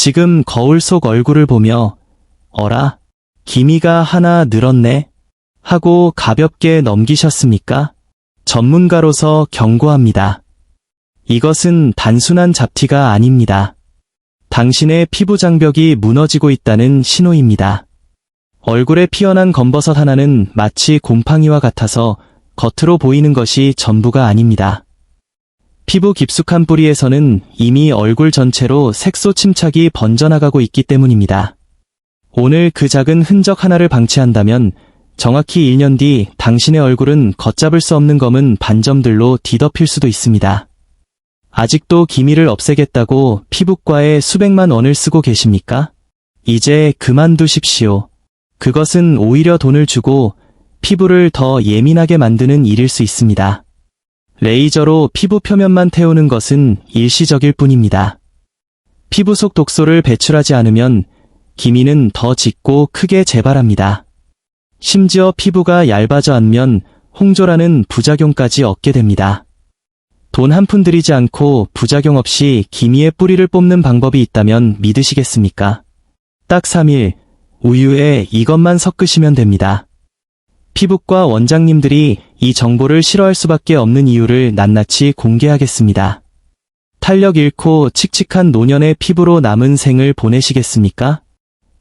지금 거울 속 얼굴을 보며 어라, 기미가 하나 늘었네 하고 가볍게 넘기셨습니까? 전문가로서 경고합니다. 이것은 단순한 잡티가 아닙니다. 당신의 피부 장벽이 무너지고 있다는 신호입니다. 얼굴에 피어난 검버섯 하나는 마치 곰팡이와 같아서 겉으로 보이는 것이 전부가 아닙니다. 피부 깊숙한 뿌리에서는 이미 얼굴 전체로 색소 침착이 번져나가고 있기 때문입니다. 오늘 그 작은 흔적 하나를 방치한다면 정확히 1년 뒤 당신의 얼굴은 걷잡을 수 없는 검은 반점들로 뒤덮일 수도 있습니다. 아직도 기미를 없애겠다고 피부과에 수백만 원을 쓰고 계십니까? 이제 그만두십시오. 그것은 오히려 돈을 주고 피부를 더 예민하게 만드는 일일 수 있습니다. 레이저로 피부 표면만 태우는 것은 일시적일 뿐입니다. 피부 속 독소를 배출하지 않으면 기미는 더 짙고 크게 재발합니다. 심지어 피부가 얇아져 앉으면 홍조라는 부작용까지 얻게 됩니다. 돈 한 푼 들이지 않고 부작용 없이 기미의 뿌리를 뽑는 방법이 있다면 믿으시겠습니까? 딱 3일, 우유에 이것만 섞으시면 됩니다. 피부과 원장님들이 이 정보를 싫어할 수밖에 없는 이유를 낱낱이 공개하겠습니다. 탄력 잃고 칙칙한 노년의 피부로 남은 생을 보내시겠습니까?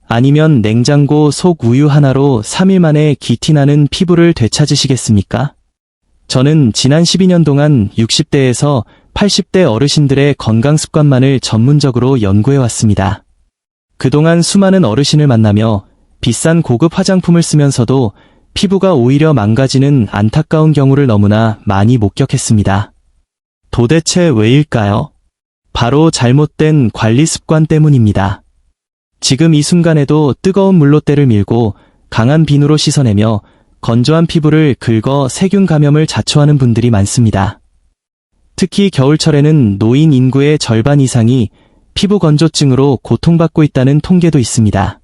아니면 냉장고 속 우유 하나로 3일 만에 기티나는 피부를 되찾으시겠습니까? 저는 지난 12년 동안 60대에서 80대 어르신들의 건강 습관만을 전문적으로 연구해왔습니다. 그동안 수많은 어르신을 만나며 비싼 고급 화장품을 쓰면서도 피부가 오히려 망가지는 안타까운 경우를 너무나 많이 목격했습니다. 도대체 왜일까요? 바로 잘못된 관리 습관 때문입니다. 지금 이 순간에도 뜨거운 물로 때를 밀고 강한 비누로 씻어내며 건조한 피부를 긁어 세균 감염을 자초하는 분들이 많습니다. 특히 겨울철에는 노인 인구의 절반 이상이 피부 건조증으로 고통받고 있다는 통계도 있습니다.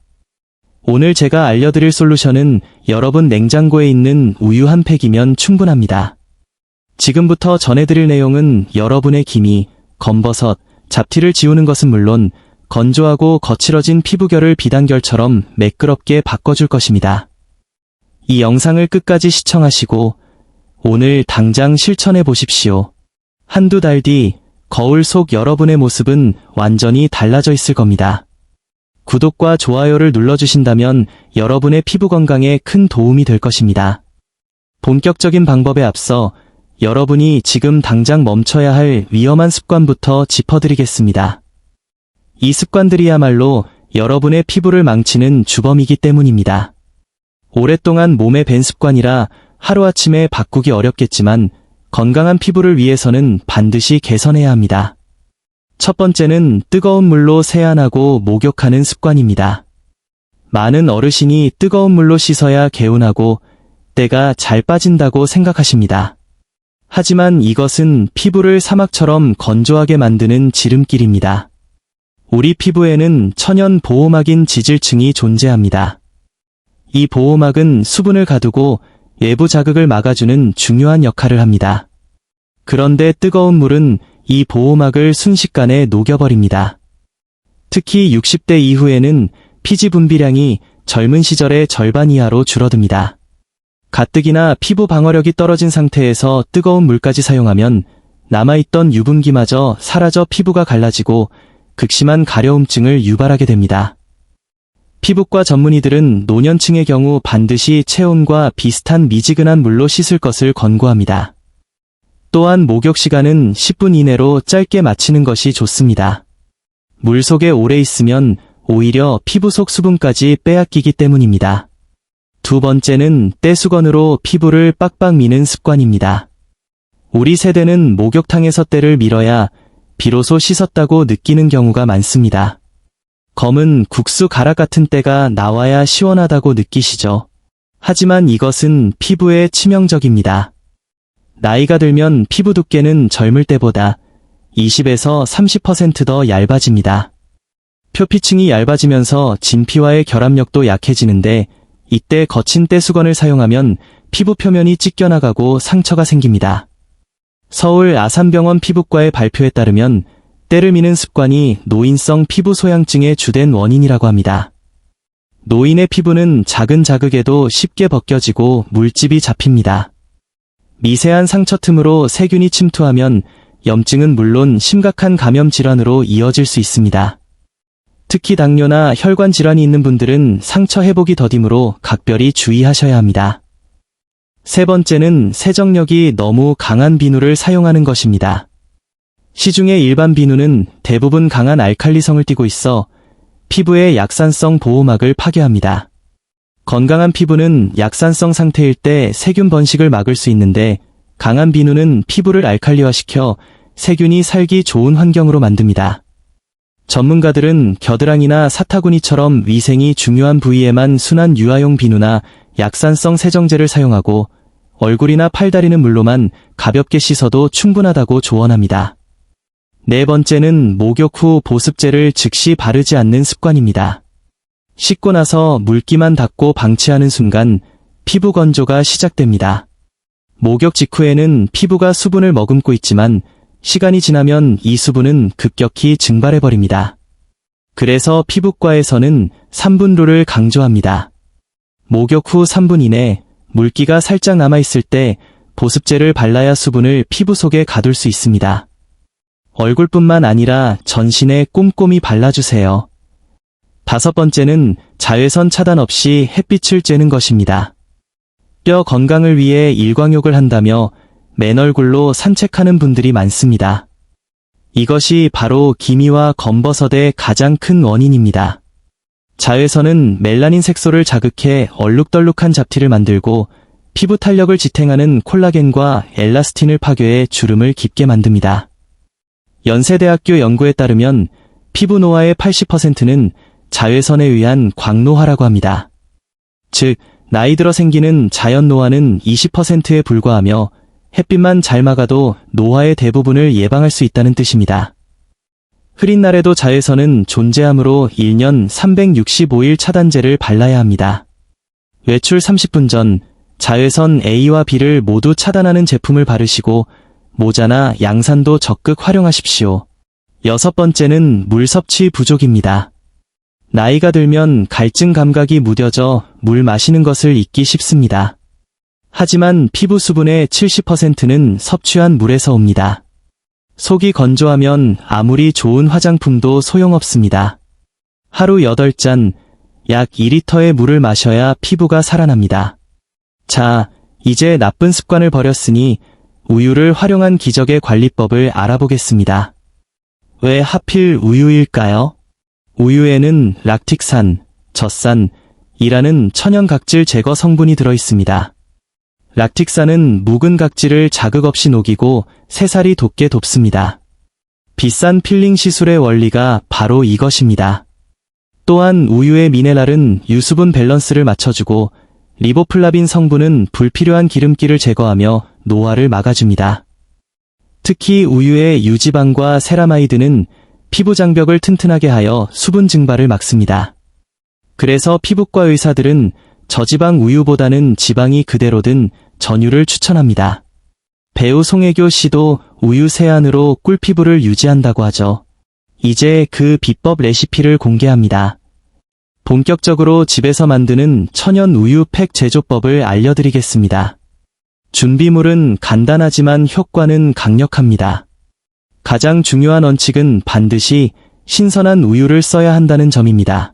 오늘 제가 알려드릴 솔루션은 여러분 냉장고에 있는 우유 한 팩이면 충분합니다. 지금부터 전해드릴 내용은 여러분의 기미, 검버섯, 잡티를 지우는 것은 물론 건조하고 거칠어진 피부결을 비단결처럼 매끄럽게 바꿔줄 것입니다. 이 영상을 끝까지 시청하시고 오늘 당장 실천해 보십시오. 한두 달 뒤 거울 속 여러분의 모습은 완전히 달라져 있을 겁니다. 구독과 좋아요를 눌러주신다면 여러분의 피부 건강에 큰 도움이 될 것입니다. 본격적인 방법에 앞서 여러분이 지금 당장 멈춰야 할 위험한 습관부터 짚어드리겠습니다. 이 습관들이야말로 여러분의 피부를 망치는 주범이기 때문입니다. 오랫동안 몸에 밴 습관이라 하루아침에 바꾸기 어렵겠지만 건강한 피부를 위해서는 반드시 개선해야 합니다. 첫 번째는 뜨거운 물로 세안하고 목욕하는 습관입니다. 많은 어르신이 뜨거운 물로 씻어야 개운하고 때가 잘 빠진다고 생각하십니다. 하지만 이것은 피부를 사막처럼 건조하게 만드는 지름길입니다. 우리 피부에는 천연 보호막인 지질층이 존재합니다. 이 보호막은 수분을 가두고 외부 자극을 막아주는 중요한 역할을 합니다. 그런데 뜨거운 물은 이 보호막을 순식간에 녹여버립니다. 특히 60대 이후에는 피지 분비량이 젊은 시절의 절반 이하로 줄어듭니다. 가뜩이나 피부 방어력이 떨어진 상태에서 뜨거운 물까지 사용하면 남아있던 유분기마저 사라져 피부가 갈라지고 극심한 가려움증을 유발하게 됩니다. 피부과 전문의들은 노년층의 경우 반드시 체온과 비슷한 미지근한 물로 씻을 것을 권고합니다. 또한 목욕 시간은 10분 이내로 짧게 마치는 것이 좋습니다. 물 속에 오래 있으면 오히려 피부 속 수분까지 빼앗기기 때문입니다. 두 번째는 떼수건으로 피부를 빡빡 미는 습관입니다. 우리 세대는 목욕탕에서 때를 밀어야 비로소 씻었다고 느끼는 경우가 많습니다. 검은 국수 가락 같은 때가 나와야 시원하다고 느끼시죠? 하지만 이것은 피부에 치명적입니다. 나이가 들면 피부 두께는 젊을 때보다 20에서 30% 더 얇아집니다. 표피층이 얇아지면서 진피와의 결합력도 약해지는데 이때 거친 떼수건을 사용하면 피부 표면이 찢겨나가고 상처가 생깁니다. 서울 아산병원 피부과의 발표에 따르면 때를 미는 습관이 노인성 피부 소양증의 주된 원인이라고 합니다. 노인의 피부는 작은 자극에도 쉽게 벗겨지고 물집이 잡힙니다. 미세한 상처 틈으로 세균이 침투하면 염증은 물론 심각한 감염 질환으로 이어질 수 있습니다. 특히 당뇨나 혈관 질환이 있는 분들은 상처 회복이 더디므로 각별히 주의하셔야 합니다. 세 번째는 세정력이 너무 강한 비누를 사용하는 것입니다. 시중의 일반 비누는 대부분 강한 알칼리성을 띠고 있어 피부의 약산성 보호막을 파괴합니다. 건강한 피부는 약산성 상태일 때 세균 번식을 막을 수 있는데 강한 비누는 피부를 알칼리화시켜 세균이 살기 좋은 환경으로 만듭니다. 전문가들은 겨드랑이나 사타구니처럼 위생이 중요한 부위에만 순한 유아용 비누나 약산성 세정제를 사용하고 얼굴이나 팔다리는 물로만 가볍게 씻어도 충분하다고 조언합니다. 네 번째는 목욕 후 보습제를 즉시 바르지 않는 습관입니다. 씻고 나서 물기만 닦고 방치하는 순간 피부 건조가 시작됩니다. 목욕 직후에는 피부가 수분을 머금고 있지만 시간이 지나면 이 수분은 급격히 증발해버립니다. 그래서 피부과에서는 3분룰을 강조합니다. 목욕 후 3분 이내 물기가 살짝 남아있을 때 보습제를 발라야 수분을 피부 속에 가둘 수 있습니다. 얼굴뿐만 아니라 전신에 꼼꼼히 발라주세요. 다섯 번째는 자외선 차단 없이 햇빛을 쬐는 것입니다. 뼈 건강을 위해 일광욕을 한다며 맨 얼굴로 산책하는 분들이 많습니다. 이것이 바로 기미와 검버섯의 가장 큰 원인입니다. 자외선은 멜라닌 색소를 자극해 얼룩덜룩한 잡티를 만들고 피부 탄력을 지탱하는 콜라겐과 엘라스틴을 파괴해 주름을 깊게 만듭니다. 연세대학교 연구에 따르면 피부 노화의 80%는 자외선에 의한 광노화라고 합니다. 즉, 나이 들어 생기는 자연 노화는 20%에 불과하며 햇빛만 잘 막아도 노화의 대부분을 예방할 수 있다는 뜻입니다. 흐린 날에도 자외선은 존재하므로 1년 365일 차단제를 발라야 합니다. 외출 30분 전 자외선 A와 B를 모두 차단하는 제품을 바르시고 모자나 양산도 적극 활용하십시오. 여섯 번째는 물 섭취 부족입니다. 나이가 들면 갈증 감각이 무뎌져 물 마시는 것을 잊기 쉽습니다. 하지만 피부 수분의 70%는 섭취한 물에서 옵니다. 속이 건조하면 아무리 좋은 화장품도 소용없습니다. 하루 8잔, 약 2리터의 물을 마셔야 피부가 살아납니다. 자, 이제 나쁜 습관을 버렸으니 우유를 활용한 기적의 관리법을 알아보겠습니다. 왜 하필 우유일까요? 우유에는 락틱산, 젖산이라는 천연 각질 제거 성분이 들어있습니다. 락틱산은 묵은 각질을 자극 없이 녹이고 새살이 돋게 돕습니다. 비싼 필링 시술의 원리가 바로 이것입니다. 또한 우유의 미네랄은 유수분 밸런스를 맞춰주고 리보플라빈 성분은 불필요한 기름기를 제거하며 노화를 막아줍니다. 특히 우유의 유지방과 세라마이드는 피부 장벽을 튼튼하게 하여 수분 증발을 막습니다. 그래서 피부과 의사들은 저지방 우유보다는 지방이 그대로 든 전유를 추천합니다. 배우 송혜교 씨도 우유 세안으로 꿀피부를 유지한다고 하죠. 이제 그 비법 레시피를 공개합니다. 본격적으로 집에서 만드는 천연 우유 팩 제조법을 알려드리겠습니다. 준비물은 간단하지만 효과는 강력합니다. 가장 중요한 원칙은 반드시 신선한 우유를 써야 한다는 점입니다.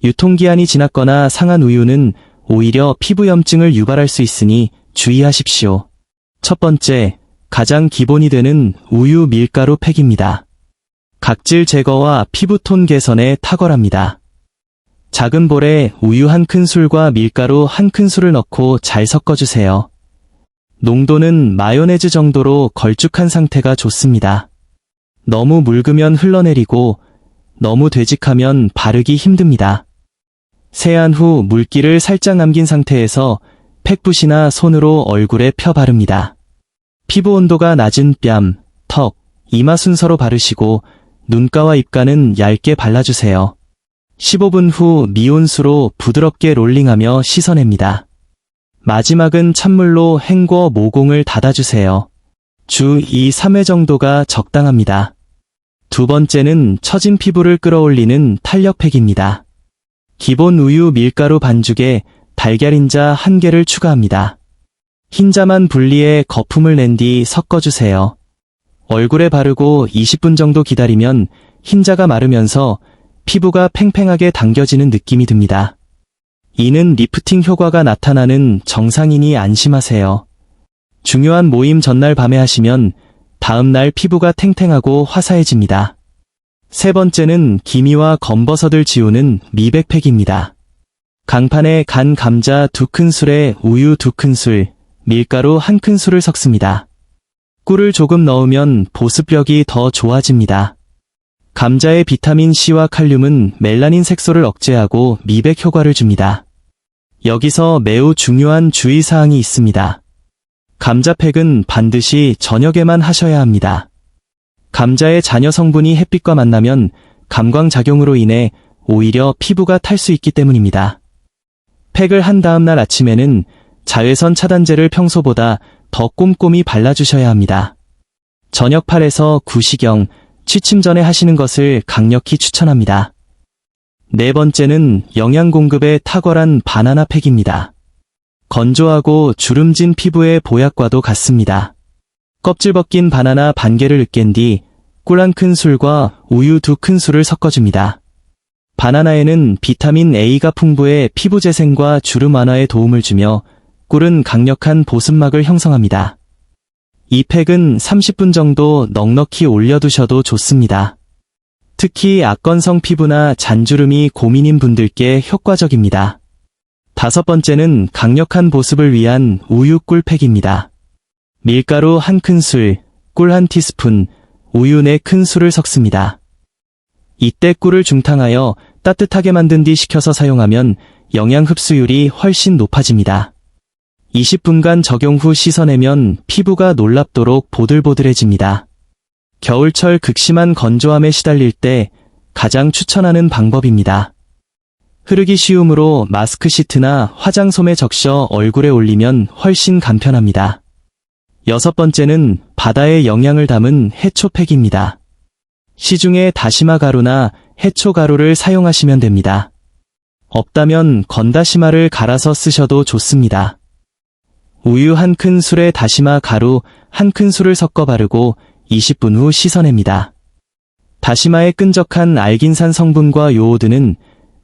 유통기한이 지났거나 상한 우유는 오히려 피부 염증을 유발할 수 있으니 주의하십시오. 첫 번째, 가장 기본이 되는 우유 밀가루 팩입니다. 각질 제거와 피부톤 개선에 탁월합니다. 작은 볼에 우유 1큰술과 밀가루 1큰술을 넣고 잘 섞어주세요. 농도는 마요네즈 정도로 걸쭉한 상태가 좋습니다. 너무 묽으면 흘러내리고 너무 되직하면 바르기 힘듭니다. 세안 후 물기를 살짝 남긴 상태에서 팩붓이나 손으로 얼굴에 펴 바릅니다. 피부 온도가 낮은 뺨, 턱, 이마 순서로 바르시고 눈가와 입가는 얇게 발라주세요. 15분 후 미온수로 부드럽게 롤링하며 씻어냅니다. 마지막은 찬물로 헹궈 모공을 닫아주세요. 주 2, 3회 정도가 적당합니다. 두 번째는 처진 피부를 끌어올리는 탄력팩입니다. 기본 우유 밀가루 반죽에 달걀인자 1개를 추가합니다. 흰자만 분리해 거품을 낸 뒤 섞어주세요. 얼굴에 바르고 20분 정도 기다리면 흰자가 마르면서 피부가 팽팽하게 당겨지는 느낌이 듭니다. 이는 리프팅 효과가 나타나는 정상이니 안심하세요. 중요한 모임 전날 밤에 하시면 다음날 피부가 탱탱하고 화사해집니다. 세 번째는 기미와 검버섯을 지우는 미백팩입니다. 강판에 간 감자 2큰술에 우유 2큰술, 밀가루 1큰술을 섞습니다. 꿀을 조금 넣으면 보습력이 더 좋아집니다. 감자의 비타민 C와 칼륨은 멜라닌 색소를 억제하고 미백 효과를 줍니다. 여기서 매우 중요한 주의사항이 있습니다. 감자팩은 반드시 저녁에만 하셔야 합니다. 감자의 잔여 성분이 햇빛과 만나면 감광작용으로 인해 오히려 피부가 탈 수 있기 때문입니다. 팩을 한 다음 날 아침에는 자외선 차단제를 평소보다 더 꼼꼼히 발라주셔야 합니다. 저녁 8에서 9시경 취침 전에 하시는 것을 강력히 추천합니다. 네 번째는 영양 공급에 탁월한 바나나 팩입니다. 건조하고 주름진 피부의 보약과도 같습니다. 껍질 벗긴 바나나 반개를 으깬 뒤 꿀 1큰술과 우유 2큰술을 섞어줍니다. 바나나에는 비타민 A가 풍부해 피부 재생과 주름 완화에 도움을 주며 꿀은 강력한 보습막을 형성합니다. 이 팩은 30분 정도 넉넉히 올려두셔도 좋습니다. 특히 악건성 피부나 잔주름이 고민인 분들께 효과적입니다. 다섯 번째는 강력한 보습을 위한 우유 꿀팩입니다. 밀가루 1큰술, 꿀 1티스푼, 우유 4큰술을 섞습니다. 이때 꿀을 중탕하여 따뜻하게 만든 뒤 식혀서 사용하면 영양 흡수율이 훨씬 높아집니다. 20분간 적용 후 씻어내면 피부가 놀랍도록 보들보들해집니다. 겨울철 극심한 건조함에 시달릴 때 가장 추천하는 방법입니다. 흐르기 쉬우므로 마스크 시트나 화장솜에 적셔 얼굴에 올리면 훨씬 간편합니다. 여섯 번째는 바다의 영양을 담은 해초팩입니다. 시중에 다시마 가루나 해초 가루를 사용하시면 됩니다. 없다면 건다시마를 갈아서 쓰셔도 좋습니다. 우유 1큰술에 다시마 가루 1큰술을 섞어 바르고 20분 후 씻어냅니다. 다시마의 끈적한 알긴산 성분과 요오드는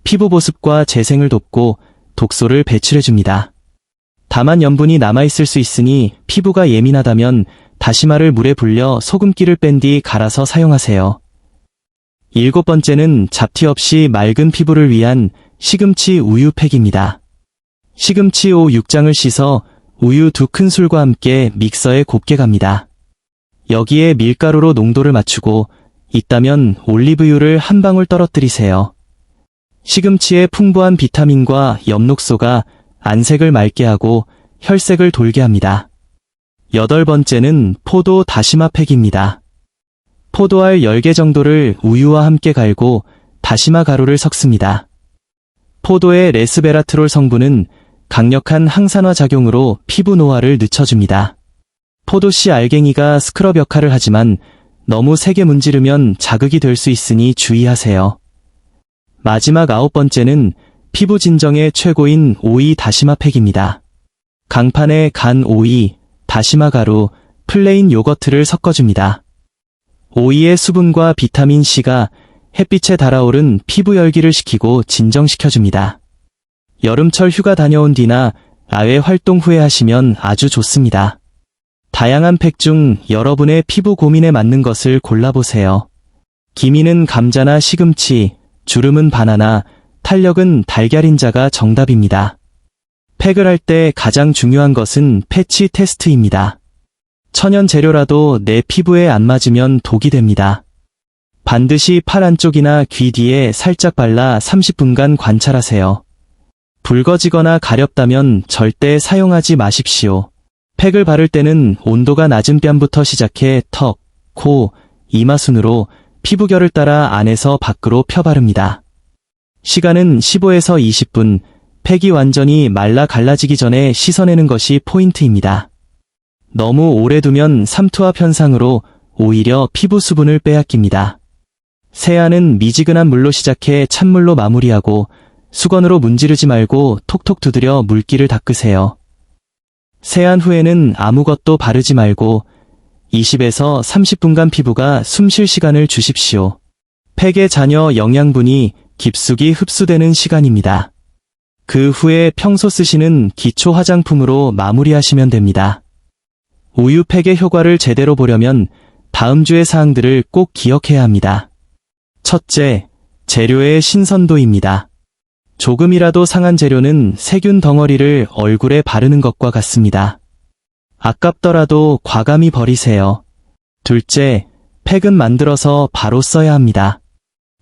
피부 보습과 재생을 돕고 독소를 배출해줍니다. 다만 염분이 남아있을 수 있으니 피부가 예민하다면 다시마를 물에 불려 소금기를 뺀 뒤 갈아서 사용하세요. 일곱 번째는 잡티 없이 맑은 피부를 위한 시금치 우유팩입니다. 시금치 6장을 씻어 우유 2큰술과 함께 믹서에 곱게 갑니다. 여기에 밀가루로 농도를 맞추고 있다면 올리브유를 한 방울 떨어뜨리세요. 시금치의 풍부한 비타민과 엽록소가 안색을 맑게 하고 혈색을 돌게 합니다. 여덟 번째는 포도 다시마 팩입니다. 포도알 10개 정도를 우유와 함께 갈고 다시마 가루를 섞습니다. 포도의 레스베라트롤 성분은 강력한 항산화 작용으로 피부 노화를 늦춰줍니다. 포도씨 알갱이가 스크럽 역할을 하지만 너무 세게 문지르면 자극이 될 수 있으니 주의하세요. 마지막 아홉 번째는 피부 진정의 최고인 오이 다시마 팩입니다. 강판에 간 오이, 다시마 가루, 플레인 요거트를 섞어줍니다. 오이의 수분과 비타민 C가 햇빛에 달아오른 피부 열기를 식히고 진정시켜줍니다. 여름철 휴가 다녀온 뒤나 야외 활동 후에 하시면 아주 좋습니다. 다양한 팩 중 여러분의 피부 고민에 맞는 것을 골라보세요. 기미는 감자나 시금치, 주름은 바나나, 탄력은 달걀인자가 정답입니다. 팩을 할 때 가장 중요한 것은 패치 테스트입니다. 천연 재료라도 내 피부에 안 맞으면 독이 됩니다. 반드시 팔 안쪽이나 귀 뒤에 살짝 발라 30분간 관찰하세요. 붉어지거나 가렵다면 절대 사용하지 마십시오. 팩을 바를 때는 온도가 낮은 뺨부터 시작해 턱, 코, 이마 순으로 피부결을 따라 안에서 밖으로 펴 바릅니다. 시간은 15에서 20분, 팩이 완전히 말라 갈라지기 전에 씻어내는 것이 포인트입니다. 너무 오래 두면 삼투압 현상으로 오히려 피부 수분을 빼앗깁니다. 세안은 미지근한 물로 시작해 찬물로 마무리하고 수건으로 문지르지 말고 톡톡 두드려 물기를 닦으세요. 세안 후에는 아무것도 바르지 말고 20에서 30분간 피부가 숨 쉴 시간을 주십시오. 팩에 잔여 영양분이 깊숙이 흡수되는 시간입니다. 그 후에 평소 쓰시는 기초 화장품으로 마무리하시면 됩니다. 우유팩의 효과를 제대로 보려면 다음 주의 사항들을 꼭 기억해야 합니다. 첫째, 재료의 신선도입니다. 조금이라도 상한 재료는 세균 덩어리를 얼굴에 바르는 것과 같습니다. 아깝더라도 과감히 버리세요. 둘째, 팩은 만들어서 바로 써야 합니다.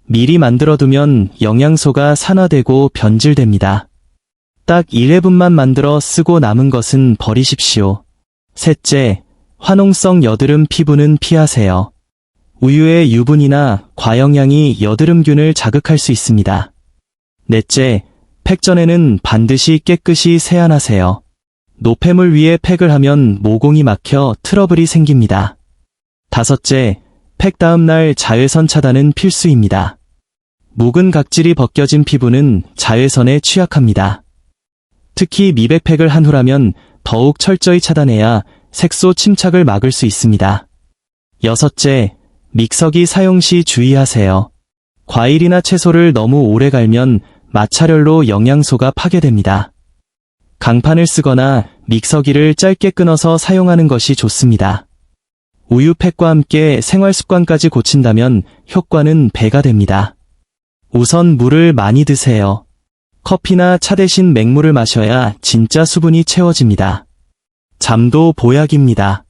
미리 만들어두면 영양소가 산화되고 변질됩니다. 딱 1회분만 만들어 쓰고 남은 것은 버리십시오. 셋째, 화농성 여드름 피부는 피하세요. 우유의 유분이나 과영량이 여드름균을 자극할 수 있습니다. 넷째, 팩 전에는 반드시 깨끗이 세안하세요. 노폐물 위에 팩을 하면 모공이 막혀 트러블이 생깁니다. 다섯째, 팩 다음 날 자외선 차단은 필수입니다. 묵은 각질이 벗겨진 피부는 자외선에 취약합니다. 특히 미백팩을 한 후라면 더욱 철저히 차단해야 색소 침착을 막을 수 있습니다. 여섯째, 믹서기 사용 시 주의하세요. 과일이나 채소를 너무 오래 갈면 마찰열로 영양소가 파괴됩니다. 강판을 쓰거나 믹서기를 짧게 끊어서 사용하는 것이 좋습니다. 우유팩과 함께 생활습관까지 고친다면 효과는 배가 됩니다. 우선 물을 많이 드세요. 커피나 차 대신 맹물을 마셔야 진짜 수분이 채워집니다. 잠도 보약입니다.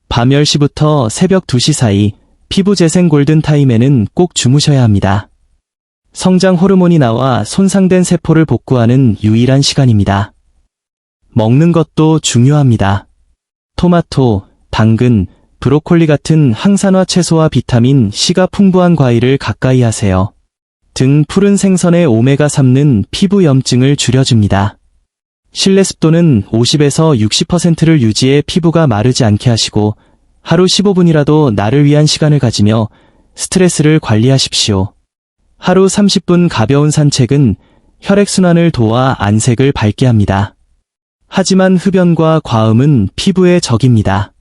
밤 10시부터 새벽 2시 사이 피부 재생 골든타임에는 꼭 주무셔야 합니다. 성장 호르몬이 나와 손상된 세포를 복구하는 유일한 시간입니다. 먹는 것도 중요합니다. 토마토, 당근, 브로콜리 같은 항산화 채소와 비타민 C가 풍부한 과일을 가까이 하세요. 등 푸른 생선의 오메가3는 피부 염증을 줄여줍니다. 실내 습도는 50에서 60%를 유지해 피부가 마르지 않게 하시고 하루 15분이라도 나를 위한 시간을 가지며 스트레스를 관리하십시오. 하루 30분 가벼운 산책은 혈액순환을 도와 안색을 밝게 합니다. 하지만 흡연과 과음은 피부의 적입니다.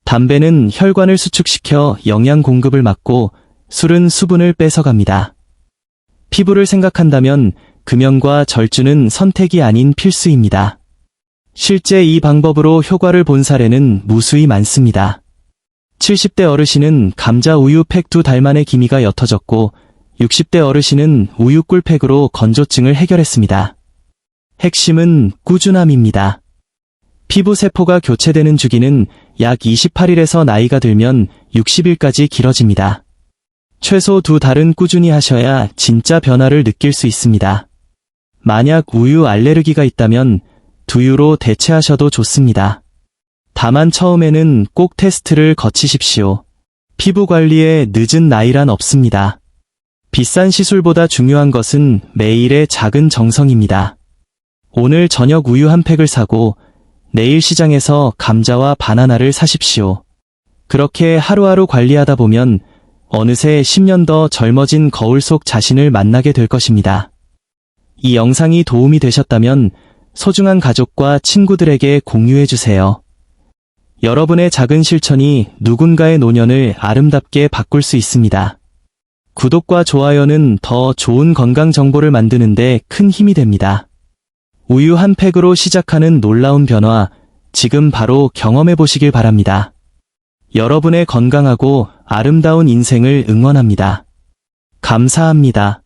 담배는 혈관을 수축시켜 영양 공급을 막고 술은 수분을 뺏어갑니다. 피부를 생각한다면 금연과 절주는 선택이 아닌 필수입니다. 실제 이 방법으로 효과를 본 사례는 무수히 많습니다. 70대 어르신은 감자 우유 팩 2달 만에 기미가 옅어졌고 60대 어르신은 우유 꿀팩으로 건조증을 해결했습니다. 핵심은 꾸준함입니다. 피부 세포가 교체되는 주기는 약 28일에서 나이가 들면 60일까지 길어집니다. 최소 2달은 꾸준히 하셔야 진짜 변화를 느낄 수 있습니다. 만약 우유 알레르기가 있다면 두유로 대체하셔도 좋습니다. 다만 처음에는 꼭 테스트를 거치십시오. 피부 관리에 늦은 나이란 없습니다. 비싼 시술보다 중요한 것은 매일의 작은 정성입니다. 오늘 저녁 우유 한 팩을 사고 내일 시장에서 감자와 바나나를 사십시오. 그렇게 하루하루 관리하다 보면 어느새 10년 더 젊어진 거울 속 자신을 만나게 될 것입니다. 이 영상이 도움이 되셨다면 소중한 가족과 친구들에게 공유해주세요. 여러분의 작은 실천이 누군가의 노년을 아름답게 바꿀 수 있습니다. 구독과 좋아요는 더 좋은 건강 정보를 만드는데 큰 힘이 됩니다. 우유 한 팩으로 시작하는 놀라운 변화, 지금 바로 경험해 보시길 바랍니다. 여러분의 건강하고 아름다운 인생을 응원합니다. 감사합니다.